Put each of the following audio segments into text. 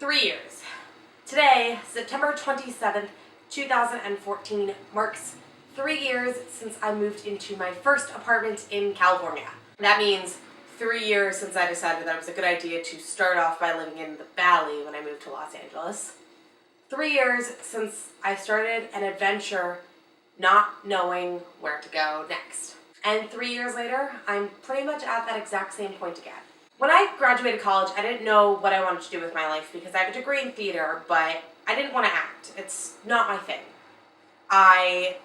3 years. Today, September 27th, 2014, marks 3 years since I moved into my first apartment in California. That means 3 years since I decided that it was a good idea to start off by living in the Valley when I moved to Los Angeles. 3 years since I started an adventure not knowing where to go next. And 3 years later, I'm pretty much at that exact same point again. When I graduated college, I didn't know what I wanted to do with my life because I have a degree in theater, but I didn't want to act. It's not my thing. I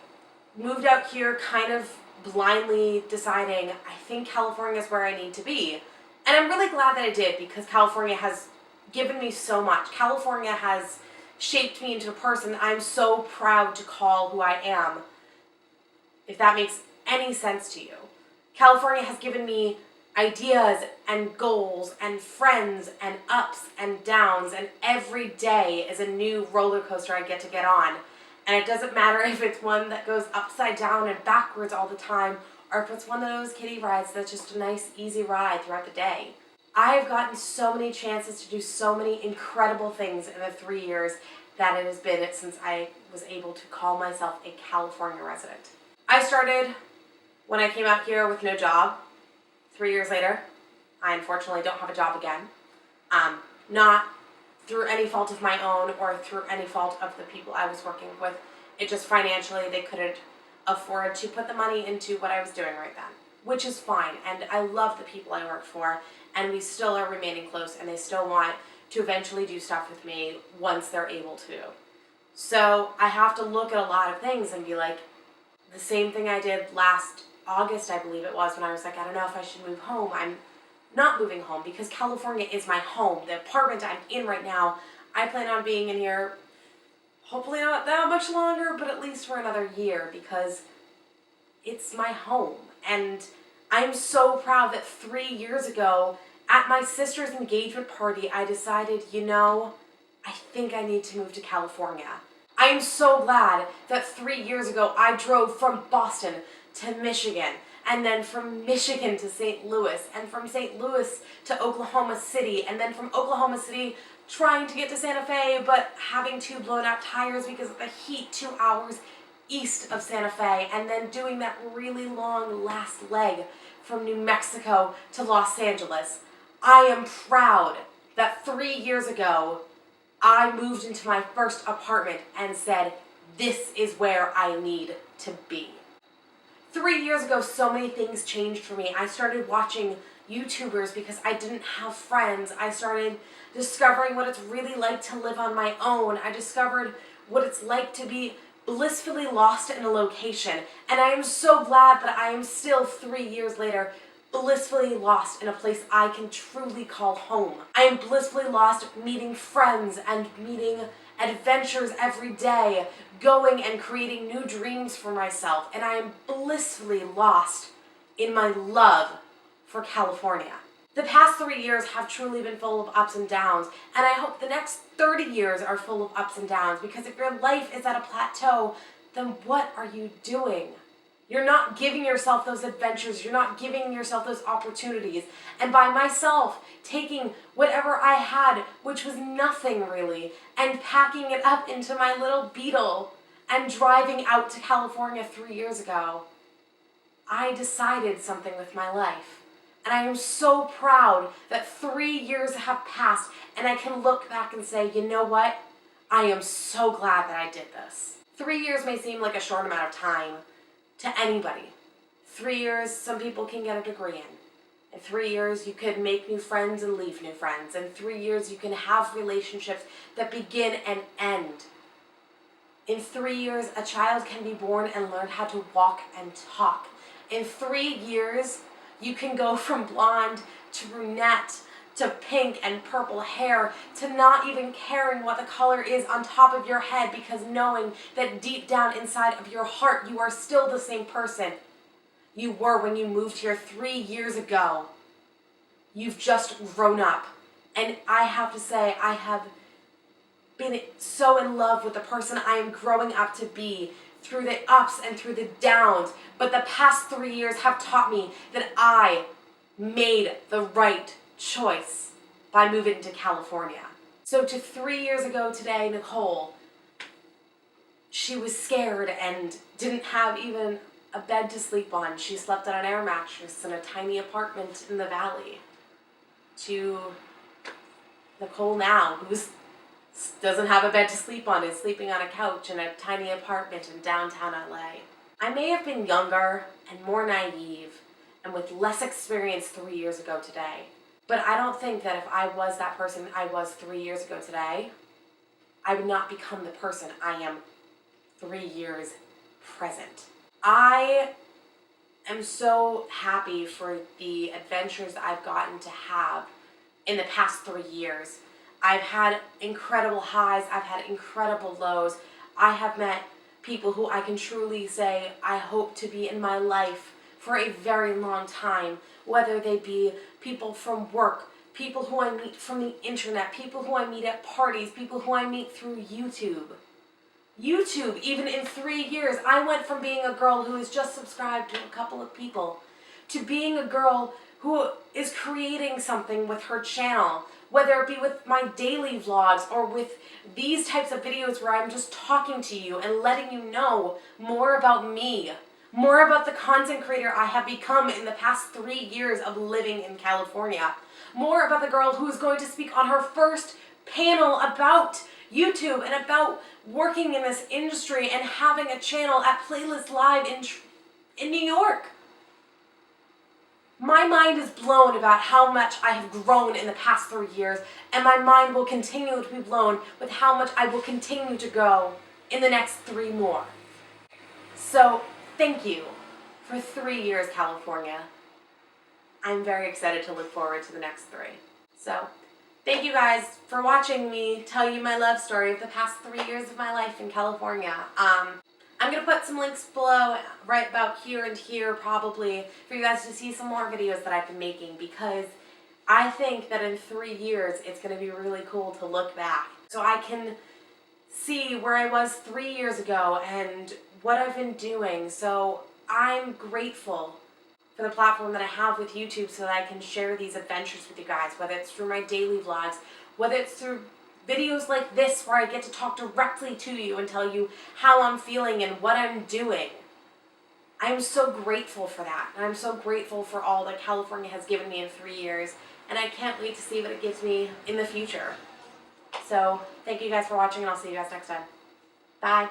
moved out here kind of blindly deciding, I think California is where I need to be. And I'm really glad that I did because California has given me so much. California has shaped me into a person I'm so proud to call who I am, if that makes any sense to you. California has given me ideas and goals and friends and ups and downs, and every day is a new roller coaster I get to get on. And it doesn't matter if it's one that goes upside down and backwards all the time, or if it's one of those kiddie rides that's just a nice, easy ride throughout the day. I have gotten so many chances to do so many incredible things in the 3 years that it has been since I was able to call myself a California resident. I started when I came out here with no job. 3 years later, I unfortunately don't have a job again. Not through any fault of my own or through any fault of the people I was working with. It just financially, they couldn't afford to put the money into what I was doing right then, which is fine. And I love the people I work for, and we still are remaining close, and they still want to eventually do stuff with me once they're able to. So I have to look at a lot of things and be like, the same thing I did last August, I believe it was, when I was like, I don't know if I should move home. I'm not moving home because California is my home. The apartment I'm in right now, I plan on being in here hopefully not that much longer, but at least for another year because it's my home. And I'm so proud that 3 years ago at my sister's engagement party, I decided, I think I need to move to California. I am so glad that 3 years ago I drove from Boston to Michigan, and then from Michigan to St. Louis, and from St. Louis to Oklahoma City, and then from Oklahoma City trying to get to Santa Fe, but having two blown out tires because of the heat 2 hours east of Santa Fe, and then doing that really long last leg from New Mexico to Los Angeles. I am proud that 3 years ago I moved into my first apartment and said, this is where I need to be. 3 years ago, so many things changed for me. I started watching YouTubers because I didn't have friends. I started discovering what it's really like to live on my own. I discovered what it's like to be blissfully lost in a location. And I am so glad that I am still 3 years later blissfully lost in a place I can truly call home. I am blissfully lost meeting friends and meeting adventures every day, going and creating new dreams for myself, and I am blissfully lost in my love for California. The past 3 years have truly been full of ups and downs, and I hope the next 30 years are full of ups and downs, because if your life is at a plateau, then what are you doing? You're not giving yourself those adventures. You're not giving yourself those opportunities. And by myself taking whatever I had, which was nothing really, and packing it up into my little Beetle and driving out to California 3 years ago, I decided something with my life. And I am so proud that 3 years have passed and I can look back and say, you know what? I am so glad that I did this. 3 years may seem like a short amount of time to anybody. 3 years, some people can get a degree in. In 3 years, you could make new friends and leave new friends. In 3 years, you can have relationships that begin and end. In 3 years, a child can be born and learn how to walk and talk. In 3 years, you can go from blonde to brunette to pink and purple hair, to not even caring what the color is on top of your head, because knowing that deep down inside of your heart, you are still the same person you were when you moved here 3 years ago. You've just grown up. And I have to say, I have been so in love with the person I am growing up to be through the ups and through the downs. But the past 3 years have taught me that I made the right choice by moving to California. So to 3 years ago today, Nicole, she was scared and didn't have even a bed to sleep on. She slept on an air mattress in a tiny apartment in the valley. To Nicole now, who doesn't have a bed to sleep on, is sleeping on a couch in a tiny apartment in downtown LA. I may have been younger and more naive and with less experience 3 years ago today, but I don't think that if I was that person I was 3 years ago today, I would not become the person I am 3 years present. I am so happy for the adventures I've gotten to have in the past 3 years. I've had incredible highs, I've had incredible lows. I have met people who I can truly say I hope to be in my life for a very long time, whether they be people from work, people who I meet from the internet, people who I meet at parties, people who I meet through YouTube. YouTube, even in 3 years, I went from being a girl who is just subscribed to a couple of people to being a girl who is creating something with her channel, whether it be with my daily vlogs or with these types of videos where I'm just talking to you and letting you know more about me, more about the content creator I have become in the past 3 years of living in California, more about the girl who is going to speak on her first panel about YouTube and about working in this industry and having a channel at Playlist Live in New York. My mind is blown about how much I have grown in the past 3 years, and my mind will continue to be blown with how much I will continue to grow in the next 3 more. So, thank you for 3 years, California. I'm very excited to look forward to the next 3. So, thank you guys for watching me tell you my love story of the past 3 years of my life in California. I'm going to put some links below right about here and here probably for you guys to see some more videos that I've been making, because I think that in 3 years it's going to be really cool to look back so I can see where I was 3 years ago and what I've been doing. So I'm grateful for the platform that I have with YouTube so that I can share these adventures with you guys, whether it's through my daily vlogs, whether it's through videos like this where I get to talk directly to you and tell you how I'm feeling and what I'm doing. I'm so grateful for that. And I'm so grateful for all that California has given me in 3 years. And I can't wait to see what it gives me in the future. So, thank you guys for watching, and I'll see you guys next time. Bye.